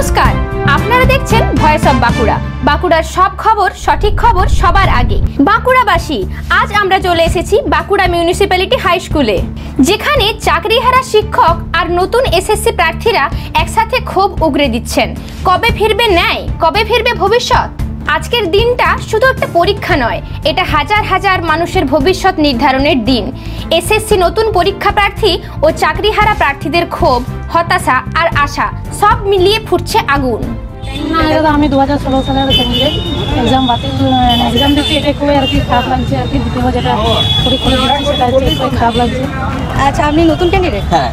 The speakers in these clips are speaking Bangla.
নমস্কার, আপনারা দেখছেন ভয়েস অফ বাঁকুড়া। বাঁকুড়ার সব খবর, সঠিক খবর সবার আগে। বাঁকুড়াবাসী, আজ আমরা চলে এসেছি বাঁকুড়া মিউনিসিপ্যালিটি হাই স্কুলে, যেখানে চাকরিহারা শিক্ষক আর নতুন এসএসসি প্রার্থীরা একসাথে ক্ষোভ উগরে দিচ্ছেন। কবে ফিরবে ন্যায়, কবে ফিরবে ভবিষ্যৎ? আজকের দিনটা শুধু একটা পরীক্ষা নয়, এটা হাজার হাজার মানুষের ভবিষ্যৎ নির্ধারণের দিন। এসএসসি নতুন পরীক্ষা প্রার্থী ও চাকরিহারা প্রার্থীদের ক্ষোভ, হতাশা আর আশা সব মিলিয়ে ফুটছে আগুন। আমি 2016 সালের ক্যান্ডিডেট, এক্সাম বাতিল, এক্সাম দিচ্ছি, এটা খুবই আর কি খারাপ লাগছে আর কি। দ্বিতীয় যেটা পরীক্ষা দিচ্ছি সেটা খুবই খারাপ লাগছে। আচ্ছা, আপনি নতুন ক্যান্ডিডেট? হ্যাঁ।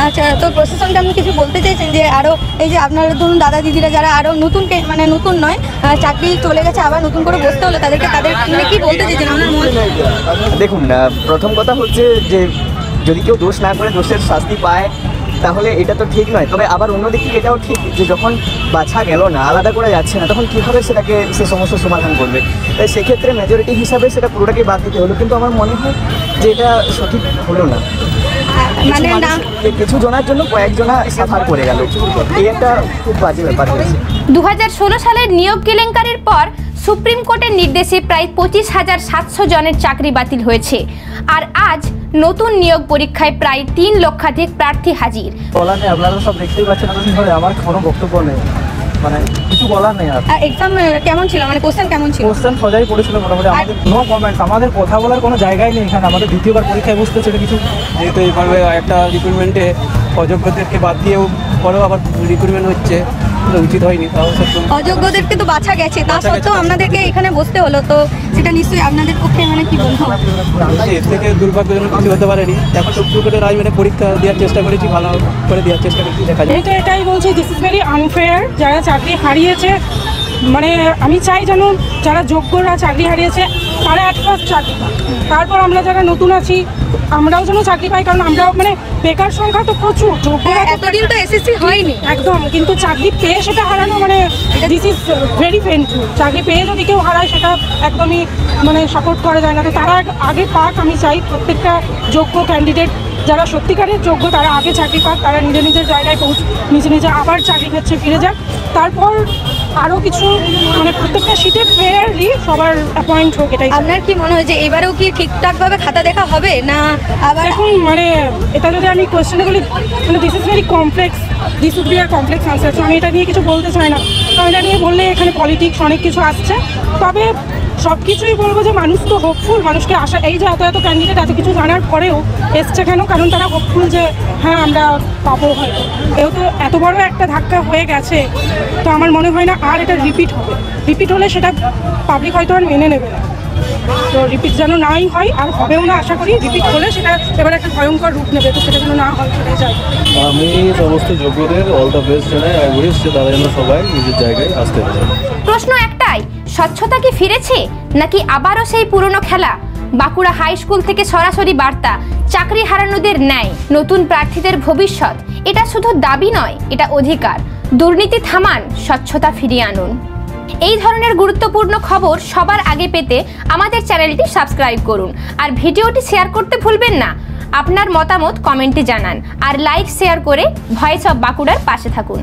আচ্ছা, তো প্রশাসনকে আপনি কিছু বলতে চাইছেন যে আরও এই যে আপনারা ধরুন দাদা দিদিরা যারা আরও নতুন মানে নতুন নয়, চাকরি চলে গেছে, আবার নতুন করে বসতে হলো তাদের কি বলতে চাইছেন আপনার মত? দেখুন, প্রথম কথা হচ্ছে যে যদি কেউ দোষ না করে দোষের শাস্তি পায় তাহলে এটা তো ঠিক নয়। তবে আবার অন্যদিক থেকে এটাও ঠিক যে যখন বাছা গেল না, আলাদা করা যাচ্ছে না, তখন কীভাবে সেটাকে সে সমস্যার সমাধান করবে। তাই সেক্ষেত্রে মেজরিটি হিসাবে সেটা পুরোটাকে বাদ দিতে হলো, কিন্তু আমার মনে হয় যে এটা সঠিক হলো না। মানে না, কিছু জনের জন্য কয়েকজনা সাফার করে গেল, এই একটা খুব বাজে ব্যাপার হয়েছে। 2016 সালের নিয়োগ কেলেঙ্কারির পর সুপ্রিম কোর্টের নির্দেশে প্রায় 25,700 জনের চাকরি বাতিল হয়েছে। আর আজ নতুন নিয়োগ পরীক্ষায় প্রায় 3 লক্ষাধিক প্রার্থী হাজির। বলার নেই, আপনারা সব দেখতেই পাচ্ছেন, আমার কোনো বক্তব্য নেই, মানে কিছু বলার নেই। আর এক্সাম কেমন ছিল, মানে কোশ্চেন কেমন ছিল? কোশ্চেন সোজাই পড়েছিল মোটামুটি। আমাদের নো কমেন্টস, আমাদের কথা বলার কোনো জায়গাই নেই এখানে। আমাদের দ্বিতীয়বার পরীক্ষায় বুঝতে সেটা কিছু, যেহেতু এইভাবে একটা রিক্রুটমেন্টে অযোগ্যদেরকে বাদ দিয়েও পরেও আবার রিক্রুটমেন্ট হচ্ছে, উচিত হয়নি। তাও অযোগ্যদেরকে তো বাছা গেছে, তা সত্ত্বেও আপনাদেরকে এখানে বসতে হলো, তো সেটা নিশ্চয়ই আপনাদের পক্ষে মানে কি বলবো, এর থেকে দুর্ভাগ্যজনক কিছু হতে পারেনি। এখন সুপ্রিম কোর্টের রায় মেনে পরীক্ষা দেওয়ার চেষ্টা করেছি, ভালো করে দেওয়ার চেষ্টা করেছি, দেখা যায়। আমি তো এটাই বলছি, দিস ইজ ভেরি আনফেয়ার। যারা চাকরি হারিয়েছে, মানে আমি চাই যেন যারা যোগ্যরা চাকরি হারিয়েছে তারা অ্যাট ফার্স্ট চাকরি পায়, তারপর আমরা যারা নতুন আছি আমরাও যেন চাকরি পাই। কারণ আমরাও মানে বেকার সংখ্যা তো প্রচুর, যোগ্যরা এতদিন তো এসএসসি হয়নি একদম, কিন্তু চাকরি পেয়ে সেটা হারানো মানে দিস ইজ ভেরি পেইনফুল। চাকরি পেয়ে যদি কেউ হারায় সেটা একদমই মানে সাপোর্ট করা যায় না। তো তারা আগে পাক, আমি চাই প্রত্যেকটা যোগ্য ক্যান্ডিডেট যারা সত্যিকারের যোগ্য তারা আগে চাকরি পাক, তারা নিজের নিজের জায়গায় নিজে আবার চাকরি ক্ষেত্রে ফিরে যাক। তারপর আরও কিছু মানে প্রত্যেকটা সিটে ফেয়ারলি সবার অ্যাপয়েন্ট হোক, এটাই। আপনার কি মনে হয় যে এবারেও কি ঠিকঠাকভাবে খাতা দেখা হবে না আবার? এখন মানে এটা যদি আমি কোয়েশ্চেনে বলি, মানে this is very complex, this would be আর কমপ্লেক্স আনসার। তো আমি এটা নিয়ে কিছু বলতে চাই না, কারণ এটা নিয়ে বললে এখানে পলিটিক্স অনেক কিছু আসছে। তবে সব কিছুই বলবো যে মানুষ তো হোপফুল, মানুষকে আশা, এই যে এত ক্যান্ডিডেট এত কিছু জানার পরেও এসছে কেন? কারণ তারা হোপফুল যে হ্যাঁ আমরা পাবো হয়তো। যেহেতু এত বড় একটা ধাক্কা হয়ে গেছে, তো আমার মনে হয় না আর এটা রিপিট হবে। রিপিট হলে সেটা পাবলিক হয়তো আর মেনে নেবে না। তো রিপিট যেন নাই হয়, আর হবেও না আশা করি। রিপিট হলে সেটা এবার একটা ভয়ঙ্কর রূপ নেবে, তো সেটা যেন না হয় সেটাই চাই। আমি সমস্ত যোগ্যদের অল দ্য বেস্ট জানাই। আই উইশ যে তারা যেন সবাই নিজের জায়গায় আসতে পারে। প্রশ্ন একটাই, স্বচ্ছতা কি ফিরেছে নাকি আবারও সেই পুরনো খেলা? বাঁকুড়া হাই স্কুল থেকে সরাসরি বার্তা, চাকরি হারানোদের ন্যায়, নতুন প্রার্থীদের ভবিষ্যৎ। এটা শুধু দাবি নয়, এটা অধিকার। দুর্নীতি থামান, স্বচ্ছতা ফিরিয়ে আনুন। এই ধরনের গুরুত্বপূর্ণ খবর সবার আগে পেতে আমাদের চ্যানেলটি সাবস্ক্রাইব করুন, আর ভিডিওটি শেয়ার করতে ভুলবেন না। আপনার মতামত কমেন্টে জানান, আর লাইক শেয়ার করে ভয়েস অফ বাঁকুড়ার পাশে থাকুন।